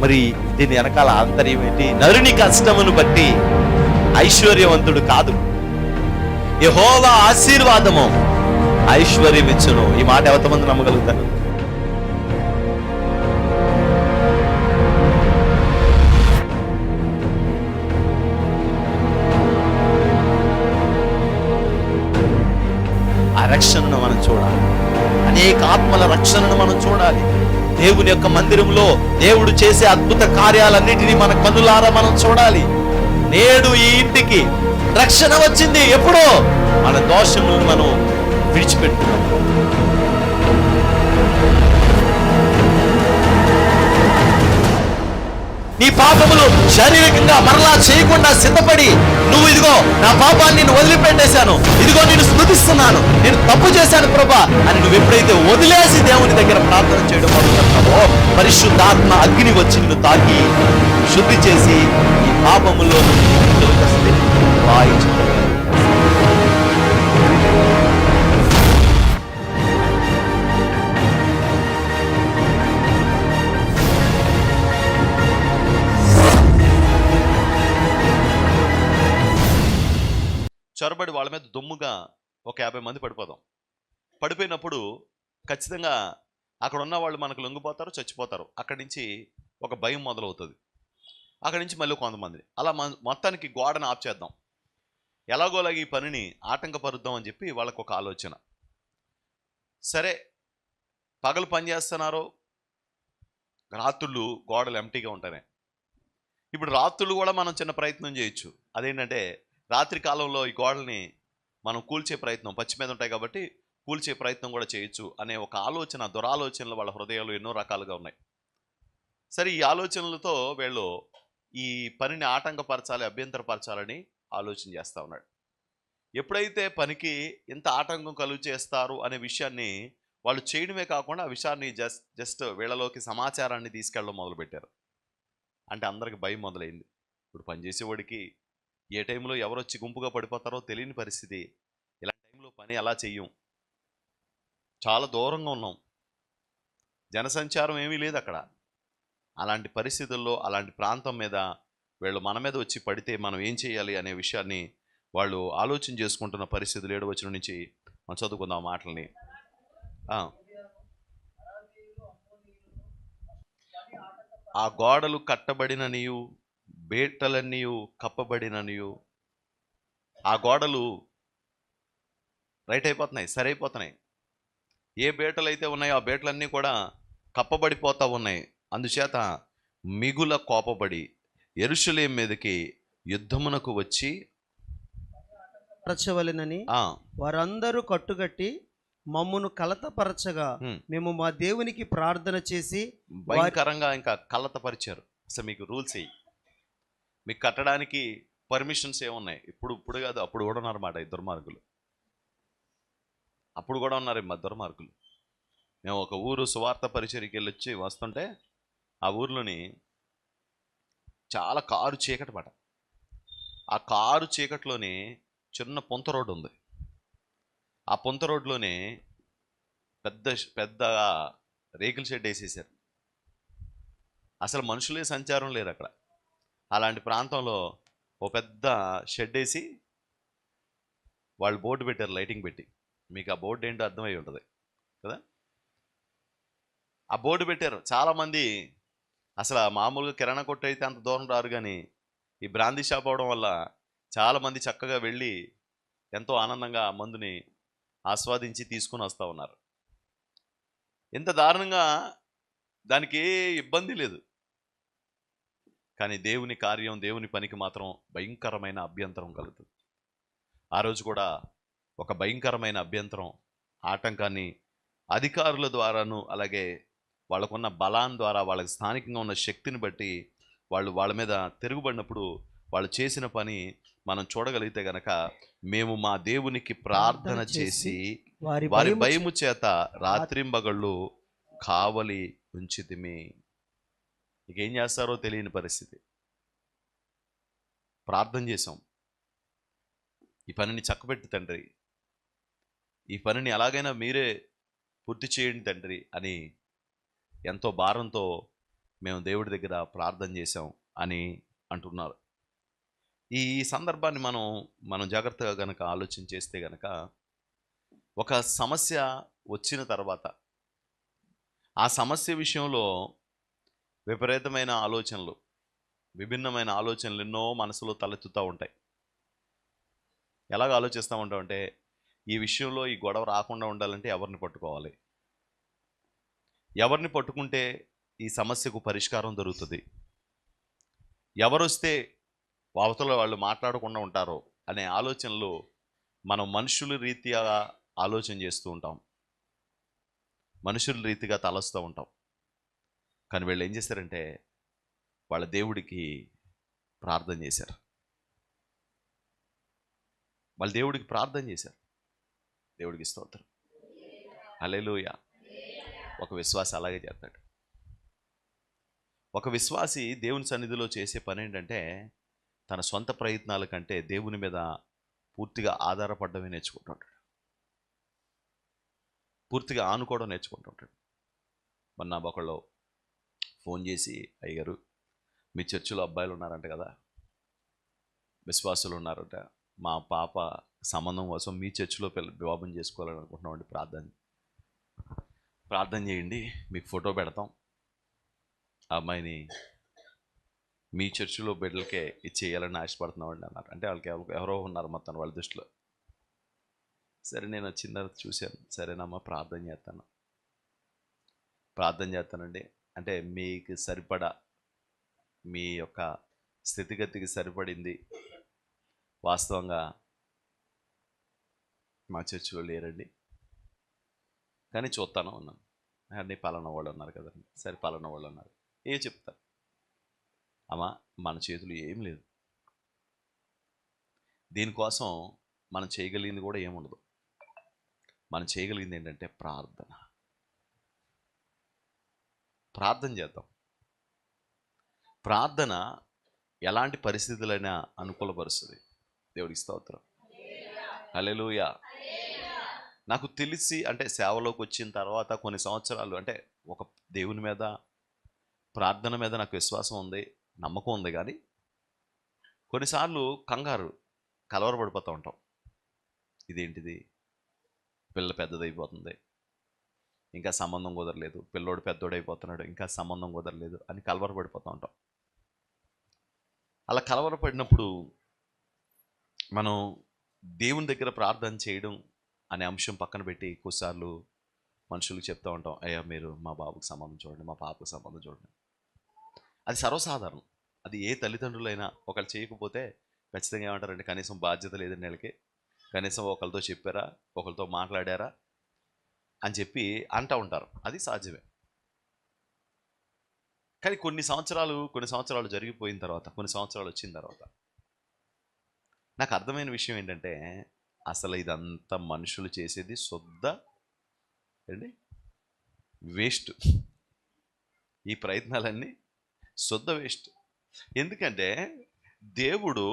మరి దీని వెనకాల ఆంతర్యం ఏంటి? నరుని కష్టమును బట్టి ఐశ్వర్యవంతుడు కాదు, యెహోవా ఆశీర్వాదము ఐశ్వర్యం ఇచ్చును. ఈ మాట ఎంతమంది నమ్మగలుగుతారు? ఆ రక్షణను మనం చూడాలి, అనేక ఆత్మల రక్షణను మనం చూడాలి. దేవుని యొక్క మందిరంలో దేవుడు చేసే అద్భుత కార్యాలన్నిటినీ మన కన్నులారా మనం చూడాలి. నేడు ఈ ఇంటికి రక్షణ వచ్చింది. ఎప్పుడో మన దోషములను మనం విడిచిపెట్టుకున్నాం. నీ పాపములు శారీరకంగా మరలా చేయకుండా సిద్ధపడి, నువ్వు ఇదిగో నా పాపాన్ని నేను వదిలిపెట్టేశాను, ఇదిగో నేను స్తుతిస్తున్నాను, నేను తప్పు చేశాను ప్రభా అని నువ్వు ఎప్పుడైతే వదిలేసి దేవుని దగ్గర ప్రార్థన చేయడం మొదలుపెడతావో, పరిశుద్ధాత్మ అగ్ని వచ్చి నిన్ను తాకి శుద్ధి చేసి ఈ పాపములో చొరబడి వాళ్ళ మీద దుమ్ముగా ఒక 50 మంది పడిపోదాం. పడిపోయినప్పుడు ఖచ్చితంగా అక్కడ ఉన్న వాళ్ళు మనకు లొంగిపోతారు, చచ్చిపోతారు. అక్కడి నుంచి ఒక భయం మొదలవుతుంది. అక్కడి నుంచి మళ్ళీ కొంతమంది అలా మొత్తానికి గోడను ఆఫ్ చేద్దాం, ఎలాగోలాగి ఈ పనిని ఆటంకపరుద్దాం అని చెప్పి వాళ్ళకు ఒక ఆలోచన. సరే, పగలు పని చేస్తున్నారు, రాత్రులు గోడలు ఎంటీగా ఉంటాయి. ఇప్పుడు రాత్రులు కూడా మనం చిన్న ప్రయత్నం చేయొచ్చు. అదేంటంటే రాత్రి కాలంలో ఈ గోడల్ని మనం కూల్చే ప్రయత్నం, పచ్చి మీద ఉంటాయి కాబట్టి కూల్చే ప్రయత్నం కూడా చేయొచ్చు అనే ఒక ఆలోచన, దురాలోచనలు వాళ్ళ హృదయాలు ఎన్నో రకాలుగా ఉన్నాయి. సరే, ఈ ఆలోచనలతో వీళ్ళు ఈ పనిని ఆటంకపరచాలి, అభ్యంతరపరచాలని ఆలోచన చేస్తూ ఉన్నాడు. ఎప్పుడైతే పనికి ఇంత ఆటంకం కలుగు చేస్తారు అనే విషయాన్ని వాళ్ళు చేయడమే కాకుండా ఆ విషయాన్ని జస్ట్ వీళ్ళలోకి సమాచారాన్ని తీసుకెళ్ళడం మొదలుపెట్టారు. అంటే అందరికి భయం మొదలైంది. ఇప్పుడు పనిచేసేవాడికి ఏ టైంలో ఎవరొచ్చి గుంపుగా పడిపోతారో తెలియని పరిస్థితి. ఇలాంటి టైంలో పని ఎలా చెయ్యం, చాలా దూరంగా ఉన్నాం, జనసంచారం ఏమీ లేదు అక్కడ. అలాంటి పరిస్థితుల్లో అలాంటి ప్రాంతం మీద వీళ్ళు మన మీద వచ్చి పడితే మనం ఏం చేయాలి అనే విషయాన్ని వాళ్ళు ఆలోచన చేసుకుంటున్న పరిస్థితులు 7వ వచనం నుంచి మనం చదువుకుందాం మాటల్ని. ఆ గోడలు కట్టబడిననియు బేటలన్నీయు కప్పబడిననియు, ఆ గోడలు రైట్ అయిపోతున్నాయి, సరైపోతున్నాయి. ఏ బేటలు అయితే ఉన్నాయో ఆ బేటలన్నీ కూడా కప్పబడిపోతూ ఉన్నాయి. అందుచేత మిగుల కోపబడి యెరూషలేము మీదకి యుద్ధమునకు వచ్చి పరచవలెనని వారందరూ కట్టుగట్టి మమ్మును కలతపరచగా మేము మా దేవునికి ప్రార్థన చేసి భయంకరంగా ఇంకా కలతపరిచారు. అసలు మీకు రూల్స్ మీకు కట్టడానికి పర్మిషన్స్ ఏమున్నాయి? ఇప్పుడు కాదు, అప్పుడు కూడా ఉన్నారన్నమాట ఈ దుర్మార్గులు. అప్పుడు కూడా ఉన్నారు మా దుర్మార్గులు. మేము ఒక ఊరు సువార్త పరిచర్యకి వెళ్ళొచ్చి వస్తుంటే ఆ ఊర్లోని చాలా కారు చీకటి పడ. ఆ కారు చీకటిలోని చిన్న పొంత రోడ్డు ఉంది. ఆ పొంత రోడ్లోనే పెద్ద రేకుల షెడ్ వేసేసారు. అసలు మనుషులే సంచారం లేరు అక్కడ. అలాంటి ప్రాంతంలో ఓ పెద్ద షెడ్ వేసి వాళ్ళు బోర్డు పెట్టారు, లైటింగ్ పెట్టి. మీకు ఆ బోర్డు ఏంటో అర్థమై ఉంటుంది కదా. ఆ బోర్డు పెట్టారు. చాలామంది అసలు మామూలుగా కిరాణా కొట్టు అయితే అంత దూరం రారు, కానీ ఈ బ్రాందీ షాప్ అవడం వల్ల చాలామంది చక్కగా వెళ్ళి ఎంతో ఆనందంగా మందుని ఆస్వాదించి తీసుకుని వస్తూ ఉన్నారు. ఎంత దారుణంగా, దానికి ఏ ఇబ్బంది లేదు. కానీ దేవుని కార్యం, దేవుని పనికి మాత్రం భయంకరమైన అభ్యంతరం కలుగుతుంది. ఆ రోజు కూడా ఒక భయంకరమైన అభ్యంతరం, ఆటంకాన్ని అధికారుల ద్వారాను అలాగే వాళ్ళకున్న బలాన్ని ద్వారా, వాళ్ళకి స్థానికంగా ఉన్న శక్తిని బట్టి వాళ్ళ మీద తిరుగుబడినప్పుడు వాళ్ళు చేసిన పని మనం చూడగలిగితే గనక, మేము మా దేవునికి ప్రార్థన చేసి వారి భయము చేత రాత్రింబగళ్ళు కావలి ఉంచితిమి. ఇక ఏం చేస్తారో తెలియని పరిస్థితి. ప్రార్థన చేసాం, ఈ పనిని చక్కబెట్టి తండ్రి, ఈ పనిని ఎలాగైనా మీరే పూర్తి చేయండి తండ్రి అని ఎంతో భారంతో మేము దేవుడి దగ్గర ప్రార్థన చేసాం అని అంటున్నారు. ఈ సందర్భాన్ని మనం జాగ్రత్తగా గనక ఆలోచన చేస్తే గనక, ఒక సమస్య వచ్చిన తర్వాత ఆ సమస్య విషయంలో విపరీతమైన ఆలోచనలు, విభిన్నమైన ఆలోచనలు ఎన్నో మనసులో తలెత్తుతూ ఉంటాయి. ఎలాగ ఆలోచిస్తూ ఉంటామంటే, ఈ విషయంలో ఈ గొడవ రాకుండా ఉండాలంటే ఎవరిని పట్టుకోవాలి, ఎవరిని పట్టుకుంటే ఈ సమస్యకు పరిష్కారం దొరుకుతుంది, ఎవరొస్తే అవతల వాళ్ళు మాట్లాడకుండా ఉంటారో అనే ఆలోచనలు మనం మనుషుల రీత్యా ఆలోచన చేస్తూ ఉంటాం, మనుషుల రీతిగా తలస్తూ ఉంటాం. కానీ వీళ్ళు ఏం చేశారంటే, వాళ్ళ దేవుడికి ప్రార్థన చేశారు. వాళ్ళ దేవుడికి ప్రార్థన చేశారు. దేవుడికి స్తోత్రం, హల్లెలూయా. ఒక విశ్వాసి అలాగే చేస్తాడు. ఒక విశ్వాసి దేవుని సన్నిధిలో చేసే పని ఏంటంటే, తన సొంత ప్రయత్నాల కంటే దేవుని మీద పూర్తిగా ఆధారపడమే నేర్చుకుంటుంటాడు, పూర్తిగా ఆనుకోవడం నేర్చుకుంటుంటాడు. మొన్న ఒకళ్ళు ఫోన్ చేసి, అయ్యగారు మీ చర్చిలో అబ్బాయిలు ఉన్నారంట కదా, విశ్వాసులు ఉన్నారంట, మా పాప సంబంధం కోసం మీ చర్చిలో వివాహం చేసుకోవాలని అనుకుంటున్నామండి, ప్రార్థన చేయండి, మీకు ఫోటో పెడతాం, ఆ అమ్మాయిని మీ చర్చిలో బిడ్డలకే ఇచ్చేయాలని ఆశపడుతున్నామండి అన్నారు. అంటే వాళ్ళకి ఎవరో ఉన్నారు మొత్తం వాళ్ళ దృష్టిలో. సరే, నేను వచ్చిన తర్వాత చూశాను, సరేనమ్మా ప్రార్థన చేస్తానండి అంటే, మీకు సరిపడా, మీ యొక్క స్థితిగతికి సరిపడింది వాస్తవంగా మా చర్చిలో లేరండి, కానీ చూస్తాను అన్నాను. అన్నీ పలానా వాళ్ళు ఉన్నారు కదండి. సరే, పలానా వాళ్ళు ఉన్నారు, ఏం చెప్తారు అమ్మా, మన చేతులు ఏం లేదు, దీనికోసం మనం చేయగలిగింది కూడా ఏముండదు. మనం చేయగలిగింది ఏంటంటే ప్రార్థన చేద్దాం. ప్రార్థన ఎలాంటి పరిస్థితులైనా అనుకూలపరుస్తుంది. దేవుడికి స్తోత్రం, హల్లెలూయా. నాకు తెలిసి, అంటే సేవలోకి వచ్చిన తర్వాత కొన్ని సంవత్సరాలు, అంటే ఒక దేవుని మీద, ప్రార్థన మీద నాకు విశ్వాసం ఉంది, నమ్మకం ఉంది. కానీ కొన్నిసార్లు కలవరపడిపోతూ ఉంటాం. ఇదేంటిది, పిల్ల పెద్దదైపోతుంది, ఇంకా సంబంధం కుదరలేదు, పిల్లోడు పెద్దోడైపోతున్నాడు, ఇంకా సంబంధం కుదరలేదు అని కలవరపడిపోతూ ఉంటాం. అలా కలవరపడినప్పుడు మనం దేవుని దగ్గర ప్రార్థన చేయడం అనే అంశం పక్కన పెట్టి కొన్నిసార్లు మనుషులకు చెప్తూ ఉంటాం, అయ్యా మీరు మా బాబుకి సంబంధం చూడండి, మా పాపకు సంబంధం చూడండి. అది సర్వసాధారణం. అది ఏ తల్లిదండ్రులైనా ఒకళ్ళు చేయకపోతే ఖచ్చితంగా ఏమంటారంటే, కనీసం బాధ్యత లేదని నెలకి, కనీసం ఒకరితో చెప్పారా, ఒకరితో మాట్లాడారా అని చెప్పి అంటూ ఉంటారు. అది సాధ్యమే. కానీ కొన్ని సంవత్సరాలు జరిగిపోయిన తర్వాత, కొన్ని సంవత్సరాలు వచ్చిన తర్వాత నాకు అర్థమైన విషయం ఏంటంటే, అసలు ఇదంతా మనుషులు చేసేది ఏంటి, వేస్ట్. ఈ ప్రయత్నాలన్నీ వేస్ట్. ఎందుకంటే దేవుడు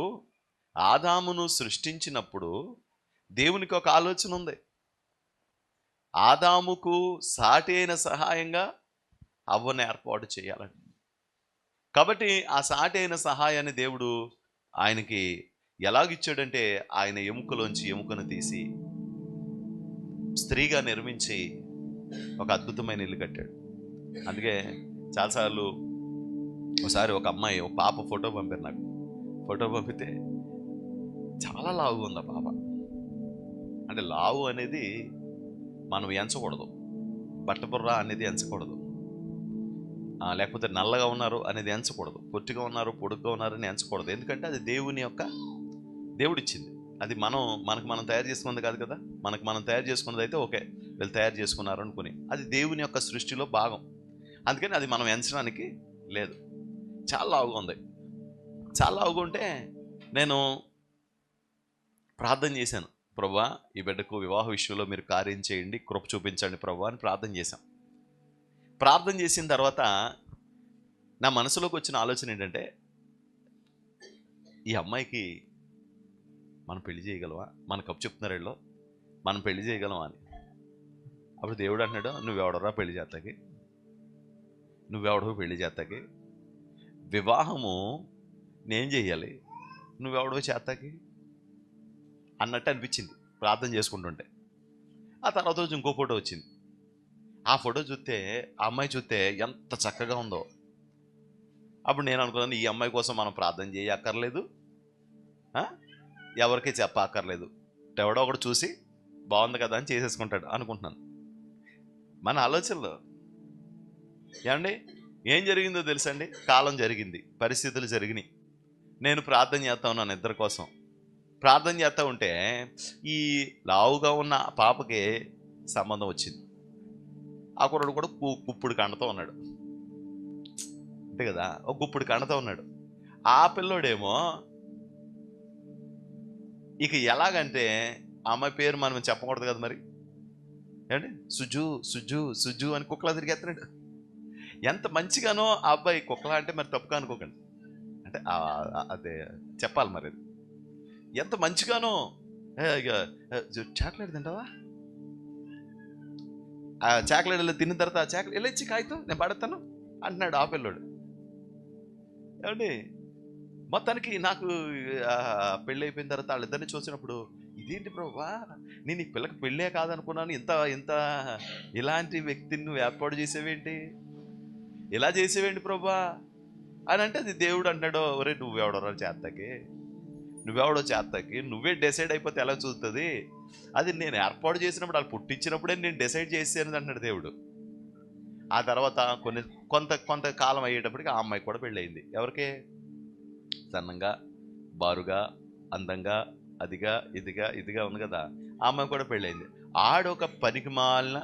ఆదామును సృష్టించినప్పుడు దేవునికి ఒక ఆలోచన ఉంది. ఆదాముకు సాటి అయిన సహాయంగా అవ్వను ఏర్పాటు చేయాలని. కాబట్టి ఆ సాటి అయిన సహాయాన్ని దేవుడు ఆయనకి ఎలాగిచ్చాడంటే, ఆయన ఎముకలోంచి ఎముకను తీసి స్త్రీగా నిర్మించి ఒక అద్భుతమైన ఇల్లు కట్టాడు. అందుకే చాలాసార్లు, ఒకసారి ఒక పాప ఫోటో పంపారు నాకు. ఫోటో పంపితే చాలా లావుగా ఉంది ఆ పాప. అంటే లావు అనేది మనం ఎంచకూడదు, బట్టబుర్ర అనేది ఎంచకూడదు, లేకపోతే నల్లగా ఉన్నారు అనేది ఎంచకూడదు, పొట్టిగా ఉన్నారు పొడుగ్గా ఉన్నారు అని ఎంచకూడదు. ఎందుకంటే అది దేవుడిచ్చింది. అది మనం తయారు చేసుకున్నది కాదు కదా. మనం తయారు చేసుకున్నది అయితే ఓకే, వీళ్ళు తయారు చేసుకున్నారు అనుకుని, అది దేవుని యొక్క సృష్టిలో భాగం. అందుకని అది మనం ఎంచడానికి లేదు. చాలా లావుగా ఉంది. చాలా లావుగా ఉంటే నేను ప్రార్థన చేశాను, ప్రభువా ఈ బిడ్డకు వివాహ విషయంలో మీరు కార్యం చేయండి, కృప చూపించండి ప్రభువా అని ప్రార్థన చేశాం. ప్రార్థన చేసిన తర్వాత నా మనసులోకి వచ్చిన ఆలోచన ఏంటంటే, ఈ అమ్మాయికి మనం పెళ్లి చేయగలవా, మనకు అప్పు చెప్తున్నారు వీళ్ళు, మనం పెళ్లి చేయగలవా అని. అప్పుడు దేవుడు అంటున్నాడు, నువ్వెవడరా పెళ్లి చేస్తాకి, నువ్వెవడో పెళ్లి చేస్తాకి, వివాహము నేను చెయ్యాలి, నువ్వెవడో చేస్తాకి అన్నట్టు అనిపించింది ప్రార్థన చేసుకుంటుంటే. ఆ తర్వాత రోజు ఇంకో ఫోటో వచ్చింది. ఆ ఫోటో చూస్తే ఆ అమ్మాయి చూస్తే ఎంత చక్కగా ఉందో. అప్పుడు నేను అనుకున్నాను, ఈ అమ్మాయి కోసం మనం ప్రార్థన చేయక్కర్లేదు, ఎవరికి చెప్పక్కర్లేదు, ఎవడో ఒకడు చూసి బాగుంది కదా అని చేసేసుకుంటాడు అనుకుంటున్నాను మన ఆలోచనలో. ఏమండి ఏం జరిగిందో తెలుసండి? కాలం జరిగింది, పరిస్థితులు జరిగినాయి. నేను ప్రార్థన చేస్తా ఉన్నాను ఇద్దరి కోసం. ప్రార్థన చేస్తూ ఉంటే ఈ లావుగా ఉన్న పాపకి సంబంధం వచ్చింది. ఆ కుర్రాడు కూడా గుప్పుడు కండతో ఉన్నాడు, అంతే కదా, ఒక గుప్పుడు కండతో ఉన్నాడు. ఆ పిల్లోడేమో ఇక ఎలాగంటే ఆ అమ్మాయి పేరు మనం చెప్పకూడదు కదా మరి, ఏమండి, సుజు సుజు సుజు అని కుక్కలా తిరిగేస్తున్నాడు. ఎంత మంచిగానో ఆ అబ్బాయి. కుక్కలా అంటే మరి తప్పుగా అనుకోకండి, అంటే అదే చెప్పాలి మరి. అది ఎంత మంచిగానో, చాక్లెట్ తింటావా, ఆ చాక్లెట్ వెళ్ళి తిన్న తర్వాత ఆ చాక్లెట్ వెళ్ళి ఇచ్చి కాగితం నేను పడతాను అంటున్నాడు ఆ పిల్లోడు. ఏమండి మొత్తానికి నాకు పెళ్ళి అయిపోయిన తర్వాత వాళ్ళిద్దరిని చూసినప్పుడు, ఇదేంటి ప్రభువా, నేను ఈ పిల్లకి పెళ్ళే కాదనుకున్నాను, ఇంత ఇంత ఇలాంటి వ్యక్తిని నువ్వు ఏర్పాటు చేసేవేంటి, ఇలా చేసేవేంటి ప్రభువా అని అంటే, అది దేవుడు అంటాడో, ఒరే నువ్వెవడో చేస్తాకి నువ్వే డిసైడ్ అయిపోతే ఎలా చూస్తుంది, అది నేను ఏర్పాటు చేసినప్పుడు, వాళ్ళు పుట్టించినప్పుడే నేను డిసైడ్ చేసేది అంటున్నాడు దేవుడు. ఆ తర్వాత కొంతకాలం అయ్యేటప్పటికి ఆ అమ్మాయి కూడా పెళ్ళయింది. ఎవరికి? సన్నంగా, బారుగా, అందంగా, అదిగా ఇదిగా ఉంది కదా, ఆ అమ్మాయి కూడా పెళ్ళయింది. ఆడొక పనికిమాలిన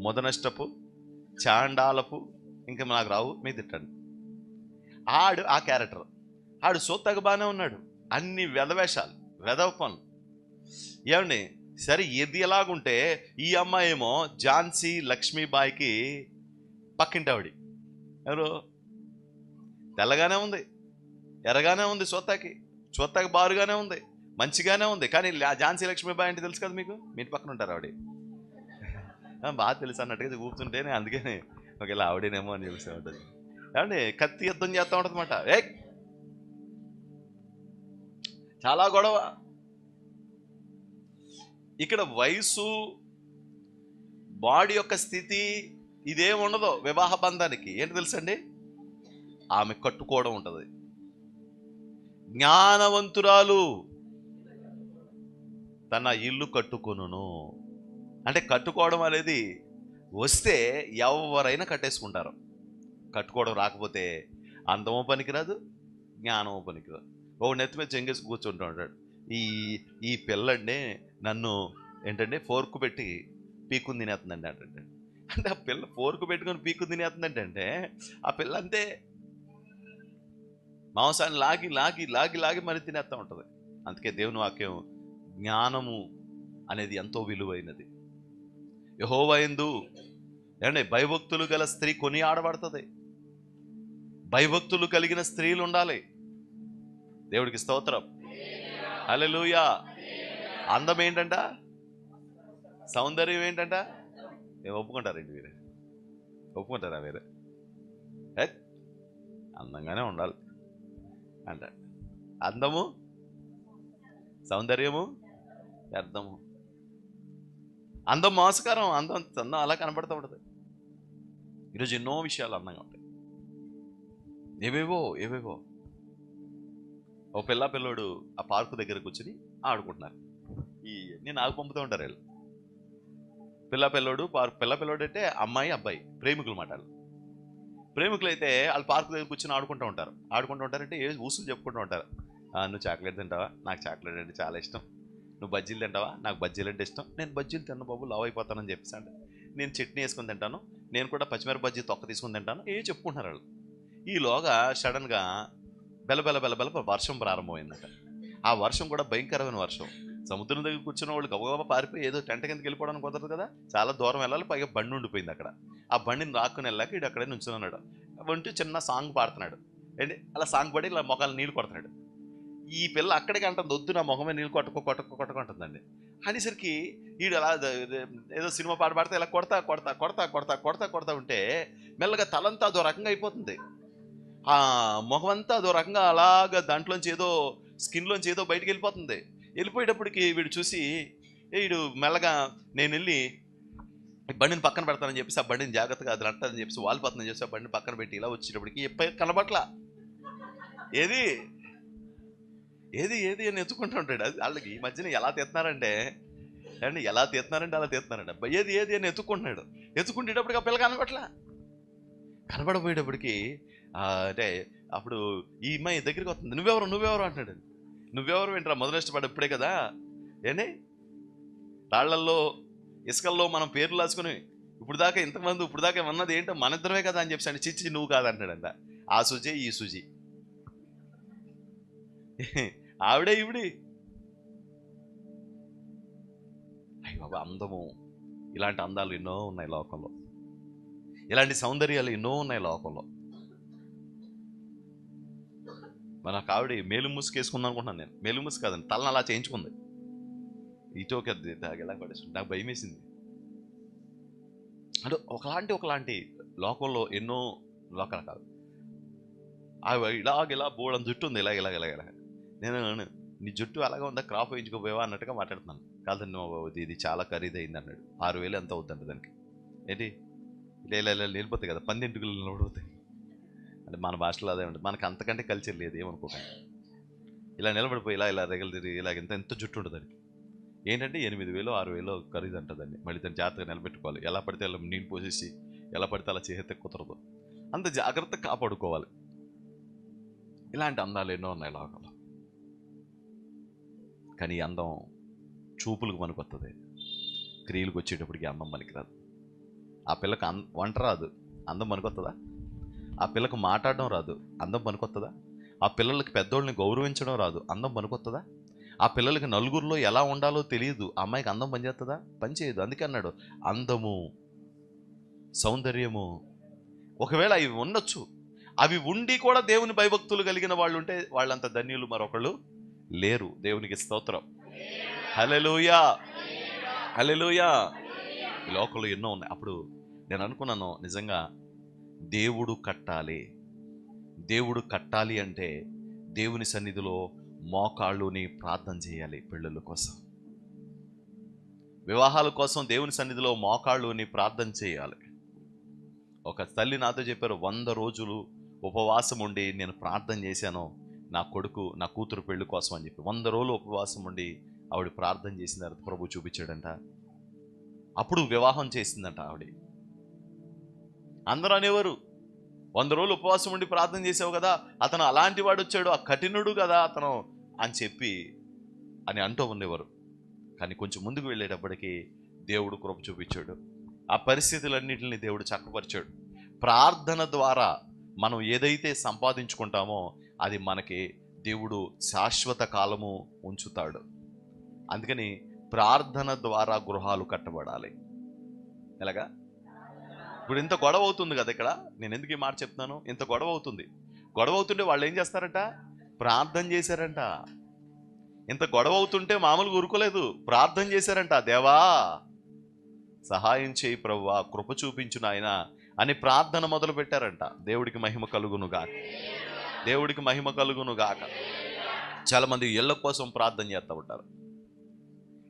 మొదనష్టపు చాండాలపు, ఇంకా నాకు రావు మీ తిట్టండి, ఆడు ఆ క్యారెక్టర్. ఆడు సోత్తగా బాగానే ఉన్నాడు, అన్ని వెధవేషాలు, వెధవ పనులు. ఏమండి సరే, ఇది ఎలాగుంటే ఈ అమ్మాయి ఏమో ఝాన్సీ లక్ష్మీబాయికి పక్కింటి ఆవిడ. ఎవరు? తెల్లగానే ఉంది, ఎర్రగానే ఉంది, చూత్తకి బారుగానే ఉంది, మంచిగానే ఉంది. కానీ ఝాన్సీ లక్ష్మీబాయి అంటే తెలుసు కదా మీకు, మీ ఇంటి పక్కన ఉంటారు ఆవిడ. బాగా తెలుసు అన్నట్టుగా కూర్చుంటే అందుకని ఒకవేళ ఆవిడేనేమో అని తెలిసే ఉంటుంది. ఏమండి కత్తి యుద్ధం చేస్తూ ఉంటుంది అన్నమాట. చాలా గొడవ. ఇక్కడ వయసు, బాడీ యొక్క స్థితి ఇదేం ఉండదు వివాహ బంధానికి. ఏంటి తెలుసండి? ఆమె కట్టుకోవడం ఉంటుంది. జ్ఞానవంతురాలు తన ఇల్లు కట్టుకొనును అంటే, కట్టుకోవడం అనేది వస్తే ఎవరైనా కట్టేసుకుంటారు. కట్టుకోవడం రాకపోతే అందమో పనికిరాదు, జ్ఞానమో పనికిరాదు. ఒక నెత్తి మీద చెంగేసి కూర్చుంటూ ఉంటాడు. ఈ పిల్లండి నన్ను ఏంటంటే ఫోర్కు పెట్టి పీక్కుని తినేస్తుందండి అంటే, అంటే ఆ పిల్ల ఫోర్కు పెట్టుకొని పీక్కుని తినేస్తుందంటే అంటే ఆ పిల్ల అంతే మాంసాన్ని లాగి లాగి లాగి లాగి మరి తినేస్తూ ఉంటుంది. అందుకే దేవుని వాక్యం, జ్ఞానము అనేది ఎంతో విలువైనది. యెహోవా యందు ఏమంటే భయభక్తులు గల స్త్రీ కొని ఆడబడుతుంది. భయభక్తులు కలిగిన స్త్రీలు ఉండాలి. దేవుడికి స్తోత్రం, హల్లెలూయా. అందం ఏంటంట, సౌందర్యం ఏంటంట, ఒప్పుకుంటారండి వీరే? ఒప్పుకుంటారా వీరే? అందంగానే ఉండాలి అంట. అందము, సౌందర్యము వ్యర్థము. అందం మోసకరం, అందం అలా కనబడుతూ ఉంటుంది. ఈరోజు ఎన్నో విషయాలు అందంగా ఉంటాయి, ఏవేవో. ఓ పిల్లోడు ఆ పార్కు దగ్గర కూర్చుని ఆడుకుంటున్నారు. నేను నాకు పంపుతూ ఉంటారు వీళ్ళు. పిల్లోడు అంటే అమ్మాయి అబ్బాయి ప్రేమికులు మాట. ప్రేమికులు అయితే వాళ్ళు పార్కు దగ్గర కూర్చొని ఆడుకుంటూ ఉంటారంటే ఏ ఊసులు చెప్పుకుంటూ ఉంటారు. నువ్వు చాక్లెట్ తింటావా? నాకు చాక్లెట్ అంటే చాలా ఇష్టం. నువ్వు బజ్జీలు తింటావా? నాకు బజ్జీలు అంటే ఇష్టం. నేను బజ్జీలు తిన్న బాబు లావ్ అయిపోతానని చెప్పేసి అంటే, నేను చట్నీ వేసుకొని తింటాను, నేను కూడా పచ్చిమిరప బజ్జీ తొక్క తీసుకొని తింటాను, చెప్పుకుంటున్నారు వాళ్ళు. ఈలోగా సడన్గా బెల వర్షం ప్రారంభమైందట. ఆ వర్షం కూడా భయంకరమైన వర్షం. సముద్రం దగ్గర కూర్చున్న వాళ్ళు గబగబా పారిపోయి ఏదో టెంట కిందకి వెళ్ళిపోవడానికి కుదరదు కదా, చాలా దూరం వెళ్ళాలి. పైగా బండి ఉండిపోయింది అక్కడ. ఆ బండిని రాక్కుని వెళ్ళాక ఇటు అక్కడే నుంచున్నాడు. వంటూ చిన్న సాంగ్ పాడుతున్నాడు. ఏంటి అలా సాంగ్ పడి ఇలా మొఖాలు నీళ్ళు కొడుతున్నాడు. ఈ పిల్ల అక్కడికి అంటుంది, వద్దు నా మొహమే నీళ్ళు కొట్టుకుంటుందండి. అనేసరికి వీడు అలా ఏదో సినిమా పాట పాడితే ఇలా కొడతా కొడతా కొడతా కొడతా కొడతా కొడతా ఉంటే మెల్లగా తలంతా అదో రకంగా అయిపోతుంది, ఆ ముఖం అంతా అదో రకంగా అలాగా దాంట్లోంచి ఏదో స్కిన్లోంచి ఏదో బయటికి వెళ్ళిపోతుంది. వెళ్ళిపోయేటప్పటికి వీడు చూసి వీడు మెల్లగా నేను వెళ్ళి బండిని పక్కన పెడతానని చెప్పేసి ఆ బండిని జాగ్రత్తగా అది అంటారని చెప్పేసి వాలిపోతుందని చెప్పేసి ఆ బండిని పక్కన పెట్టి ఇలా వచ్చేటప్పటికి ఎప్పటి కనబట్ల ఏది ఏది ఏది అని ఎత్తుకుంటూ ఉంటాడు. అది వాళ్ళకి ఈ మధ్యన ఎలా తీస్తున్నారంటే అండి, ఎలా తీస్తున్నారంటే అలా తీస్తున్నారండి. ఏది ఏది అని ఎత్తుకుంటున్నాడు. ఎత్తుకుంటేటప్పటికి ఆ పిల్ల కనబడపోయేటప్పటికి అంటే అప్పుడు ఈ అమ్మాయి దగ్గరికి వస్తుంది. నువ్వెవరు అంటున్నాడు. నువ్వెవరు ఏంట్రా, మొదలు ఇష్టపడి ఇప్పుడే కదా ఏంటి రాళ్లల్లో ఇసుకల్లో మనం పేర్లు రాసుకుని ఇప్పుడు దాకా ఇంతకుమంది ఇప్పుడు దాకా ఉన్నది ఏంటో మన ఇద్దరమే కదా అని చెప్పి చిచ్చి నువ్వు కాదంటాడంట. ఆ సుజీ ఈ సుజీ ఆవిడే ఇవిడి. అయ్య బాబా, అందము, ఇలాంటి అందాలు ఎన్నో ఉన్నాయి లోకంలో, ఇలాంటి సౌందర్యాలు ఎన్నో ఉన్నాయి లోకంలో. నాకు ఆవిడ మేలు ముసుకేసుకుందాం అనుకుంటున్నాను నేను. మేలు ముసు కాదండి, తలను అలా చేయించుకుంది. ఇటోకి ఎలా పడేస్తుంది, నాకు భయం వేసింది. అంటే ఒకలాంటి లోకంలో ఎన్నో రకరకాలు. ఇలాగ బోడం జుట్టు ఉంది, ఇలాగ నేను నీ జుట్టు అలాగే ఉందా, క్రాప్ వేయించుకోపోయావా అన్నట్టుగా మాట్లాడుతున్నాను. కాదండి ఇది చాలా ఖరీదైంది అన్నాడు. 6,000 ఎంత అవుద్దంట దానికి. ఏంటి ఇలా నిలిపోతాయి కదా, 10 ఇంటికి నిలబడిపోతాయి అంటే మన భాషలో అదే ఉంటుంది. మనకు అంతకంటే కల్చర్ లేదు, ఏమనుకోకండి. ఇలా నిలబడిపోయి ఇలా రెగలు తిరిగి ఇలా ఎంత జుట్టు ఉంటుంది దానికి. ఏంటంటే 8,000 6,000 ఖరీదు అంటుందండి. మళ్ళీ దాన్ని జాగ్రత్తగా నిలబెట్టుకోవాలి. ఎలా పడితే అలా నీళ్ళు పోసేసి ఎలా పడితే అలా చేస్తే కుదరదు. అంత జాగ్రత్తగా కాపాడుకోవాలి. ఇలాంటి అందాలు ఎన్నో ఉన్నాయి లోకంలో. కానీ అందం చూపులకు పనికొస్తుంది, క్రియలకు వచ్చేటప్పటికి అందం పనికిరాదు. ఆ పిల్లకి వంట రాదు, అందం పనికొస్తుందా? ఆ పిల్లకు మాట్లాడడం రాదు, అందం పనికొస్తుందా? ఆ పిల్లలకి పెద్దోళ్ళని గౌరవించడం రాదు, అందం పనికొస్తుందా? ఆ పిల్లలకి నలుగురిలో ఎలా ఉండాలో తెలియదు, అమ్మాయికి అందం పనిచేస్తుందా? పనిచేయదు. అందుకే అన్నాడు అందము సౌందర్యము. ఒకవేళ అవి ఉండొచ్చు, అవి ఉండి కూడా దేవుని భయభక్తులు కలిగిన వాళ్ళు ఉంటే వాళ్ళంత ధన్యులు మరొకళ్ళు లేరు. దేవునికి స్తోత్రం. హల్లెలూయా, హల్లెలూయా. ఈ లోకంలో ఎన్నో ఉన్నాయి. అప్పుడు నేను అనుకున్నాను, నిజంగా దేవుడు కట్టాలి అంటే దేవుని సన్నిధిలో మోకాళ్ళుని ప్రార్థన చేయాలి. పెళ్ళిళ్ళ కోసం, వివాహాల కోసం దేవుని సన్నిధిలో మోకాళ్ళుని ప్రార్థన చేయాలి. ఒక తల్లి నాతో చెప్పారు, 100 రోజులు ఉపవాసం ఉండి నేను ప్రార్థన చేశాను నా కూతురు పెళ్లి కోసం అని చెప్పి. 100 రోజులు ఉపవాసం ఉండి ఆవిడ ప్రార్థన చేసిన తర్వాత ప్రభు చూపించాడంట. అప్పుడు వివాహం చేసిందంట ఆవిడ. అందరూ అనేవారు, 100 రోజులు ఉపవాసం ఉండి ప్రార్థన చేసావు కదా, అతను అలాంటి వాడు వచ్చాడు, ఆ కఠినుడు కదా అతను అని చెప్పి అంటూ ఉండేవారు. కానీ కొంచెం ముందుకు వెళ్ళేటప్పటికీ దేవుడు కృప చూపించాడు. ఆ పరిస్థితులన్నింటినీ దేవుడు చక్కపరిచాడు. ప్రార్థన ద్వారా మనం ఏదైతే సంపాదించుకుంటామో అది మనకి దేవుడు శాశ్వత కాలము ఉంచుతాడు. అందుకని ప్రార్థన ద్వారా గృహాలు కట్టబడాలి. ఎలాగా? ఇప్పుడు ఇంత గొడవ అవుతుంది కదా ఇక్కడ, నేను ఎందుకు ఈ మాట చెప్తున్నాను? ఇంత గొడవ అవుతుంటే వాళ్ళు ఏం చేస్తారంట? ప్రార్థన చేశారంట. ఇంత గొడవ అవుతుంటే మామూలుగా ఊరుకోలేదు, ప్రార్థన చేశారంట. దేవా సహాయం చేయి ప్రభువా, కృప చూపించు నాయన అని ప్రార్థన మొదలు పెట్టారంట. దేవుడికి మహిమ కలుగునుగాక, దేవుడికి మహిమ కలుగునుగాక. చాలా మంది ఇళ్ళ కోసం ప్రార్థన చేస్తూ ఉంటారు,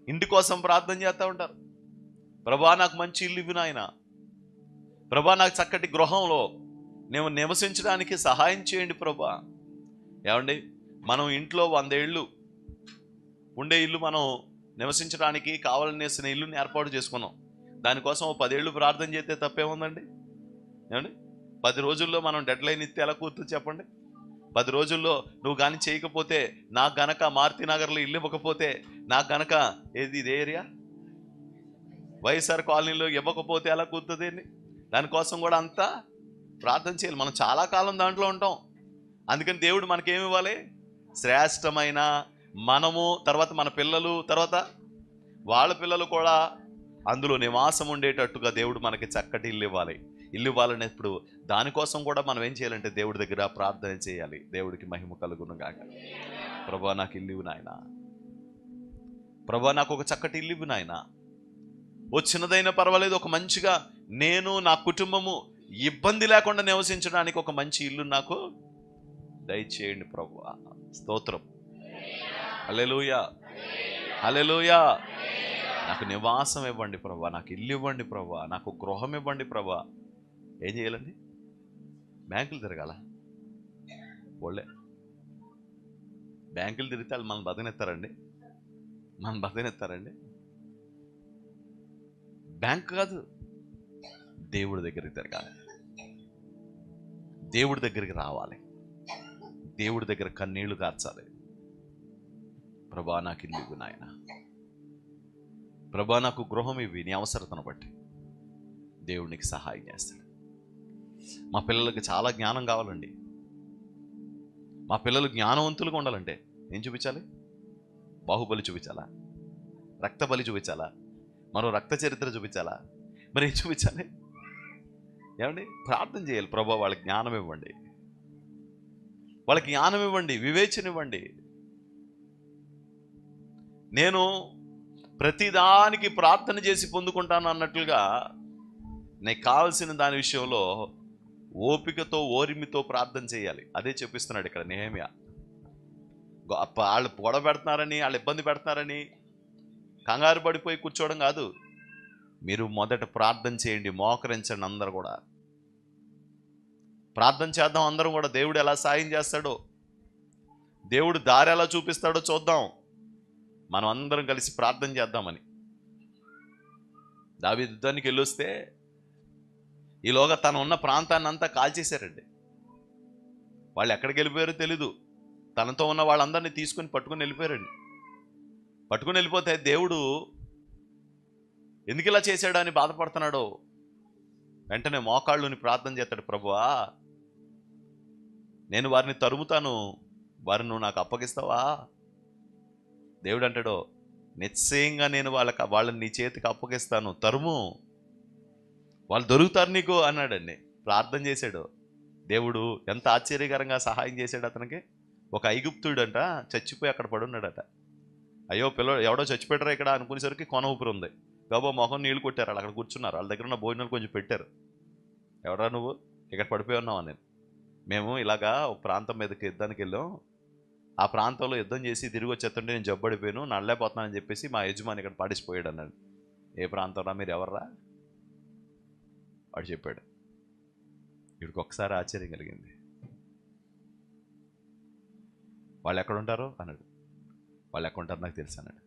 ఇంటి కోసం ప్రార్థన చేస్తూ ఉంటారు. ప్రభా నాకు మంచి ఇల్లు ఇవ్వు నాయన, ప్రభా నాకు చక్కటి గృహంలో నేను నివసించడానికి సహాయం చేయండి ప్రభా. ఏమండి, మనం ఇంట్లో 100 ఏళ్ళు ఉండే ఇల్లు మనం నివసించడానికి కావాలనేసిన ఇల్లుని ఏర్పాటు చేసుకున్నాం. దానికోసం 10 ఏళ్ళు ప్రార్థన చేస్తే తప్పేముందండి? ఏమండి, 10 రోజుల్లో మనం డెడ్ లైన్ ఇస్తే ఎలా కూర్చొని చెప్పండి? 10 రోజుల్లో నువ్వు కానీ చేయకపోతే, నాకు గనక మారుతినగర్లో ఇల్లు ఇవ్వకపోతే, నాకు గనక ఇది ఏరియా వైఎస్ఆర్ కాలనీలో ఇవ్వకపోతే ఎలా కూర్తుంది? దానికోసం కూడా అంతా ప్రార్థన చేయాలి. మనం చాలా కాలం దాంట్లో ఉంటాం. అందుకని దేవుడు మనకేమి ఇవ్వాలి? శ్రేష్టమైన మనము, తర్వాత మన పిల్లలు, తర్వాత వాళ్ళ పిల్లలు కూడా అందులో నివాసం ఉండేటట్టుగా దేవుడు మనకి చక్కటి ఇల్లు ఇవ్వాలనేప్పుడు దానికోసం కూడా మనం ఏం చేయాలంటే దేవుడి దగ్గర ప్రార్థన చేయాలి. దేవుడికి మహిమ కలుగును గాక. ప్రభువా నాకు ఇల్లు ఇవ్వు నాయన, ప్రభా నాకు ఒక చక్కటి ఇల్లు ఇవ్వు నాయన, ఓ చిన్నదైనా పర్వాలేదు, ఒక మంచిగా నేను నా కుటుంబము ఇబ్బంది లేకుండా నివసించడానికి ఒక మంచి ఇల్లు నాకు దయచేయండి ప్రభువా. స్తోత్రం. హల్లెలూయా, హల్లెలూయా. నాకు నివాసం ఇవ్వండి ప్రభా, నాకు ఇల్లు ఇవ్వండి ప్రభా, నాకు గృహం ఇవ్వండి ప్రభా. ఏం చేయాలండి? బ్యాంకులు తిరగాల? ఒళ్ళే బ్యాంకులు తిరిగితే వాళ్ళు మనం బతకనిస్తారండి? మనం బతకనిస్తారండి? బ్యాంక్ కాదు, దేవుడి దగ్గరికి తిరగాలి, దేవుడి దగ్గరికి రావాలి, దేవుడి దగ్గర కన్నీళ్లు కార్చాలి. ప్రభా నాకు ఇల్లు ఇవ్వు నాయన, ప్రభా నాకు గృహం ఇవ్వి, నీ అవసరతను బట్టి. దేవుడికి సహాయం చేస్తాడు. మా పిల్లలకి చాలా జ్ఞానం కావాలండి. మా పిల్లలు జ్ఞానవంతులుగా ఉండాలంటే ఏం చూపించాలి? బాహుబలి చూపించాలా? రక్తబలి చూపించాలా? మరో రక్త చరిత్ర చూపించాలా? మరి ఏం చూపించాలి? ఏమండి? ప్రార్థన చేయాలి. ప్రభా వాళ్ళకి జ్ఞానం ఇవ్వండి, వాళ్ళకి జ్ఞానం ఇవ్వండి, వివేచన ఇవ్వండి. నేను ప్రతిదానికి ప్రార్థన చేసి పొందుకుంటాను అన్నట్లుగా నీకు కావాల్సిన దాని విషయంలో ఓపికతో ఓరిమితో ప్రార్థన చేయాలి. అదే చెప్పిస్తున్నాడు ఇక్కడ నెహెమ్యా. వాళ్ళు గొడవ పెడుతున్నారని, వాళ్ళు ఇబ్బంది పెడుతున్నారని కంగారు పడిపోయి కూర్చోవడం కాదు. మీరు మొదట ప్రార్థన చేయండి, మోకరించండి. అందరూ కూడా ప్రార్థన చేద్దాం. అందరం కూడా దేవుడు ఎలా సాయం చేస్తాడో, దేవుడు దారి ఎలా చూపిస్తాడో చూద్దాం. మనం అందరం కలిసి ప్రార్థన చేద్దామని. దావీదు యుద్ధానికి వెళ్ళొస్తే ఈలోగా తను ఉన్న ప్రాంతాన్ని అంతా కాల్చేశారండి. వాళ్ళు ఎక్కడికి వెళ్ళిపోయారో తెలీదు. తనతో ఉన్న వాళ్ళందరినీ తీసుకుని పట్టుకుని వెళ్ళిపోయారండి. పట్టుకుని వెళ్ళిపోతే దేవుడు ఎందుకు ఇలా చేశాడు అని బాధపడుతున్నాడో వెంటనే మోకాళ్ళుని ప్రార్థన చేస్తాడు. ప్రభువా, నేను వారిని తరుముతాను, వారిని నువ్వు నాకు అప్పగిస్తావా? దేవుడు అంటాడు, నిశ్చయంగా నేను వాళ్ళని నీ చేతికి అప్పగిస్తాను, తరుము, వాళ్ళు దొరుకుతారు నీకు అన్నాడండి. ప్రార్థన చేశాడు. దేవుడు ఎంత ఆశ్చర్యకరంగా సహాయం చేశాడు అతనికి. ఒక ఐగుప్తుడంట చచ్చిపోయి అక్కడ పడున్నాడట. అయ్యో పిల్లడు ఎవడో చచ్చిపెట్టరా ఇక్కడ అనుకునేసరికి కొన ఊపిరి ఉంది. బాబా మొహం నీళ్ళు కొట్టారు. వాళ్ళు అక్కడ కూర్చున్నారు. వాళ్ళ దగ్గర ఉన్న భోజనాలు కొంచెం పెట్టారు. ఎవడరా నువ్వు ఇక్కడ పడిపోయి ఉన్నావా? మేము ఇలాగా ఒక ప్రాంతం మీదకి యుద్ధానికి వెళ్ళాం, ఆ ప్రాంతంలో యుద్ధం చేసి తిరిగి వచ్చేస్తుంటే నేను జబ్బడిపోయాను, నడలేకపోతున్నానని చెప్పేసి మా యజమాని ఇక్కడ పాడిసిపోయాడు అన్నాడు. ఏ ప్రాంతంరా, మీరు ఎవర్రా? వాడు చెప్పాడు. వీడికి ఒకసారి ఆశ్చర్యం కలిగింది. వాళ్ళు ఎక్కడుంటారో అన్నాడు. వాళ్ళు ఎక్కడుంటారో నాకు తెలుసు అన్నాడు.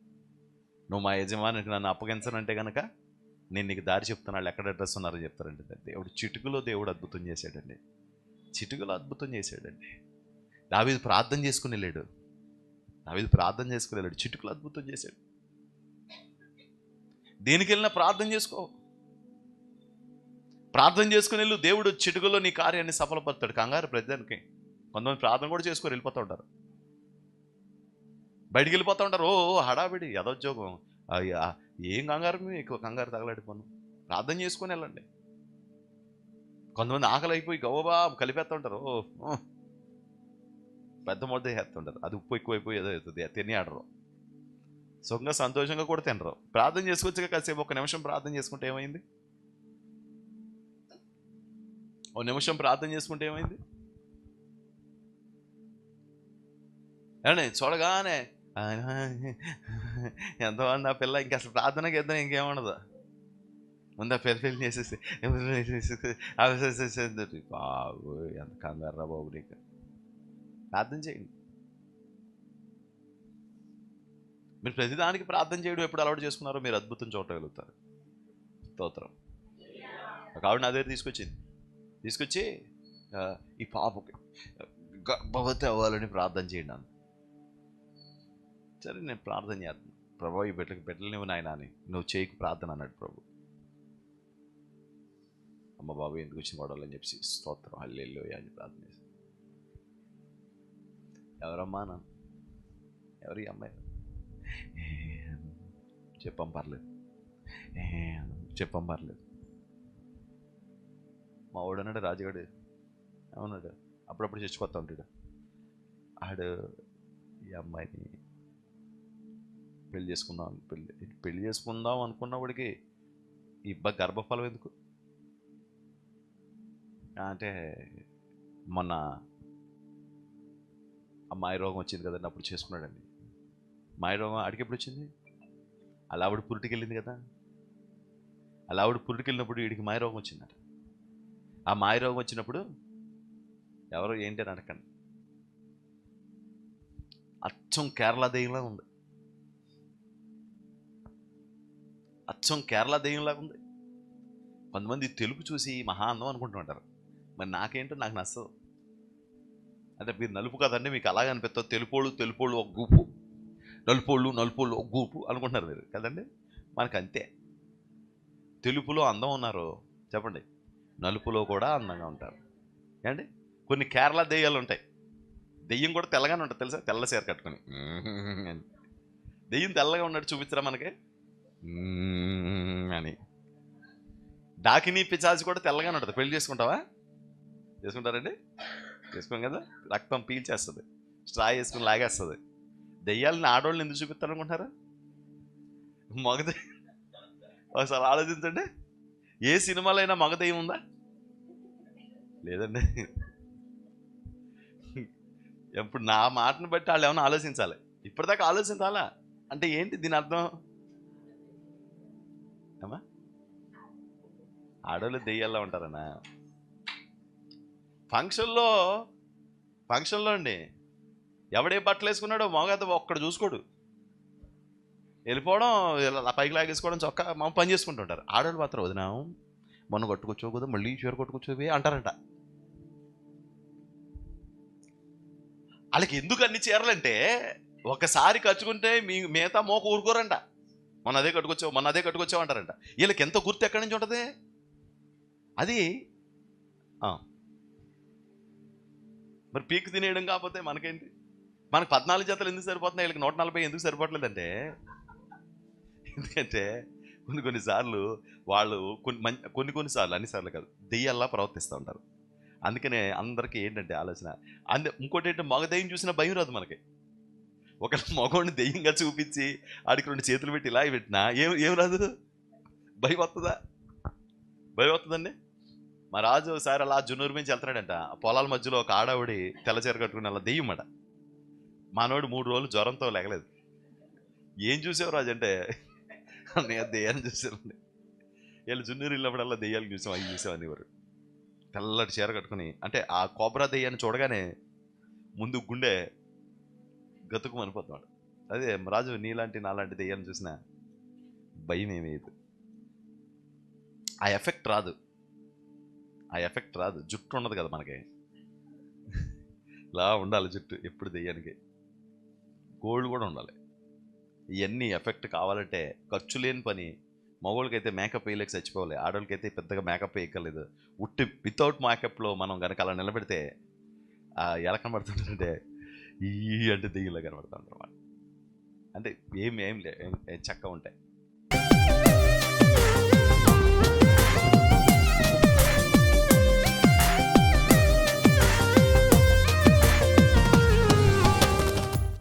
నువ్వు మా యజమానికి నన్ను అప్పగించనంటే కనుక నేను నీకు దారి చెప్తాను, వాళ్ళు ఎక్కడ అడ్రస్ ఉన్నారో చెప్తారండి. దేవుడు చిటుకులో దేవుడు అద్భుతం చేశాడండి. చిటుకులో అద్భుతం చేశాడండి. దావీదు ప్రార్థన చేసుకుని వెళ్ళాడు. చిటుకులో అద్భుతం చేశాడు. దేనికి వెళ్ళినా ప్రార్థన చేసుకో, ప్రార్థన చేసుకుని వెళ్ళు. దేవుడు చిటుకులో నీ కార్యాన్ని సఫలపడతాడు. కంగారు ప్రతిదానికి. కొంతమంది ప్రార్థన కూడా చేసుకొని వెళ్ళిపోతూ ఉంటారు, బయటికి వెళ్ళిపోతూ ఉంటారు. ఓ హడావిడి యథోద్యోగం, ఏం కంగారు, మీకు కంగారు తగలాడిపోను. ప్రార్థన చేసుకొని వెళ్ళండి. కొంతమంది ఆకలి అయిపోయి గవ్వబా కలిపేస్తూ ఉంటారు. ఓ పెద్ద ముద్ద వేస్తుంటారు. అది ఉప్పు ఎక్కువైపోయి ఏదో అవుతుంది, తిని ఆడరు. సుఖంగా సంతోషంగా కూడా తినరు. ప్రార్థన చేసుకోవచ్చుగా కాసేపు. ఒక నిమిషం ప్రార్థన చేసుకుంటే ఏమైంది? ఓ నిమిషం ప్రార్థన చేసుకుంటే ఏమైంది? ఏమండి చూడగానే ఎంతమంది ఆ పిల్ల ఇంక అసలు ప్రార్థనకి ఇద్దాం ఇంకేముండదు. ముందు ఆ పెళ్లి చేసేసి బాబు ఎంత కంగారా బాబు నీకు. ప్రార్థన చేయండి. మీరు ప్రతిదానికి ప్రార్థన చేయడం ఎప్పుడు అలవాటు చేసుకున్నారో మీరు అద్భుతం చూడగలుగుతారు. స్తోత్రం. ఒక ఆవిడ నా దగ్గర తీసుకొచ్చి ఈ పాపకి గర్భవతి అవ్వాలని ప్రార్థన చేయండి అన్న. సరే నేను ప్రార్థన చేస్తాను. ప్రభు ఈ బిడ్డలు నువ్వు నాయన అని నువ్వు చేయకు ప్రార్థన అన్నాడు ప్రభు. అమ్మ బాబు ఎందుకు వచ్చిన గొడవలు అని చెప్పి స్తోత్రం హల్లెలూయా అని ప్రార్థన చేశాను. ఎవరమ్మా నన్ను? ఎవరి అమ్మాయి? చెప్పం పర్లేదు. మా వాడు అన్నాడు, రాజుగాడు అవునాడు, అప్పుడప్పుడు చచ్చిపోతా ఉంటాడు. ఆడు ఈ అమ్మాయిని పెళ్లి చేసుకుందాం అనుకున్నవాడికి గర్భఫలం ఎందుకు అంటే, మొన్న మాయ రోగం వచ్చింది కదండి, అప్పుడు చేసుకున్నాడండి. మాయ రోగం ఆడికి ఎప్పుడు వచ్చింది? అలా ఆవిడ పురిటికి వెళ్ళింది కదా, అలా ఆవిడ పురిటికి వెళ్ళినప్పుడు వీడికి మాయ రోగం వచ్చిందట. ఆ మాయ రోగం వచ్చినప్పుడు ఎవరో ఏంటి అని అడగండి, అచ్చం కేరళ దెయ్యంలా ఉంది, అచ్చం కేరళ దెయ్యంలాగా ఉంది. కొంతమంది తెలుగు చూసి మహా అందం అనుకుంటుంటారు, మరి నాకేంటో నాకు నచ్చదు. అంటే మీరు నలుపు కదండి, మీకు అలాగే అనిపిస్తుంది, తెలుపోళ్ళు ఒక గూపు, నలుపోళ్ళు ఒక గూపు అనుకుంటున్నారు మీరు కదండి. మనకు అంతే, తెలుపులో అందం ఉన్నారు చెప్పండి, నలుపులో కూడా అందంగా ఉంటారు ఏమండి. కొన్ని కేరళ దెయ్యాలు ఉంటాయి, దెయ్యం కూడా తెల్లగానే ఉంటుంది తెలుసా, తెల్ల చీర కట్టుకుని. దెయ్యం తెల్లగా ఉన్నట్టు చూపించరా మనకి అని. డాకినీ పిచాచి కూడా తెల్లగానే ఉంటుంది. పెళ్లి చేసుకుంటావా? చేసుకుంటారండి? చేసుకోం కదా, రక్తం పీల్చేస్తుంది, స్ట్రా వేసుకుని లాగేస్తుంది. దెయ్యాలని ఆడవాళ్ళని ఎందుకు చూపిస్తారు అనుకుంటారా? మగ ఒకసారి ఆలోచించండి, ఏ సినిమాలో అయినా మగ దెయ్యం ఉందా? లేదండి. ఇప్పుడు నా మాటను బట్టి వాళ్ళు ఏమైనా ఆలోచించాలి, ఇప్పటిదాకా ఆలోచించాలా అంటే ఏంటి దీని అర్థం? ఏమా ఆడవాళ్ళు దెయ్యాల్లో ఉంటారనా? ఫంక్షన్లో అండి ఎవడే బట్టలు వేసుకున్నాడో మగ ఒక్కడ చూసుకోడు, వెళ్ళిపోవడం, ఇలా పైకి లాగేసుకోవడం, చొక్కా మా పని చేసుకుంటుంటారు. ఆడవాళ్ళు మాత్రం వదినా మొన్న కొట్టుకొచ్చావు కదా, మళ్ళీ చీర కొట్టుకొచ్చేవి అంటారంట. వాళ్ళకి ఎందుకు అన్ని చీరలంటే, ఒకసారి కట్టుకుంటే మిగతా మోక ఊరుకోరంట. మొన్న అదే కట్టుకొచ్చావు అంటారంట. వీళ్ళకి ఎంత గుర్తు ఎక్కడి నుంచి ఉంటుంది అది. మరి పీక్ తినేయడం కాకపోతే మనకేంటి? మనకు 14 జతలు ఎందుకు సరిపోతున్నాయి, వీళ్ళకి 140 ఎందుకు సరిపోవట్లేదంటే, ఎందుకంటే కొన్నిసార్లు వాళ్ళు కొన్నిసార్లు, అన్నిసార్లు కాదు, దెయ్యాల్లా ప్రవర్తిస్తూ ఉంటారు. అందుకనే అందరికీ ఏంటంటే ఆలోచన, ఇంకోటి ఏంటంటే మగ దెయ్యం చూసినా భయం రాదు మనకి. ఒక మగవాడిని దెయ్యంగా చూపించి ఆడికి 2 చేతులు పెట్టి ఇలా పెట్టినా ఏం రాదు, భయం వస్తుందండి. మా రాజు ఒకసారి అలా జున్నూరు నుంచి వెళ్తున్నాడంట, పొలాల మధ్యలో ఒక ఆడవిడి తెల్లచీర కట్టుకుని అలా దెయ్యమాట. మానవుడు 3 రోజులు జ్వరంతో లేగలేదు. ఏం చూసావు రాజు అంటే, నేను దెయ్యాన్ని చూసానండి. వీళ్ళు జున్నూరు వెళ్ళినప్పుడల్లా దెయ్యాలు చూసాం, అవి చూసాం అనేవారు. తెల్లటి చీర కట్టుకుని, అంటే ఆ కోబ్రా దెయ్యాన్ని చూడగానే ముందు గుండె గతుకు అనిపోతున్నాడు. అదే రాజు నాలాంటి దెయ్యాన్ని చూసినా భయం ఏమేది, ఆ ఎఫెక్ట్ రాదు. జుట్టు ఉండదు కదా మనకి, ఇలా ఉండాలి జుట్టు ఎప్పుడు దెయ్యానికి. గోల్డ్ కూడా ఉండాలి. ఇవన్నీ ఎఫెక్ట్ కావాలంటే ఖర్చు లేని పని. మగవాళ్ళకైతే మేకప్ వేయలేక చచ్చిపోవాలి, ఆడవాళ్ళకైతే పెద్దగా మేకప్ వేయక్కర్లేదు. వితౌట్ మేకప్లో మనం కనుక అలా నిలబెడితే ఎలా కనబడుతుంటారంటే ఈ అంటే దెయ్యంలో కనబడుతుంటారు అన్నమాట. అంటే ఏం చక్కగా ఉంటాయి.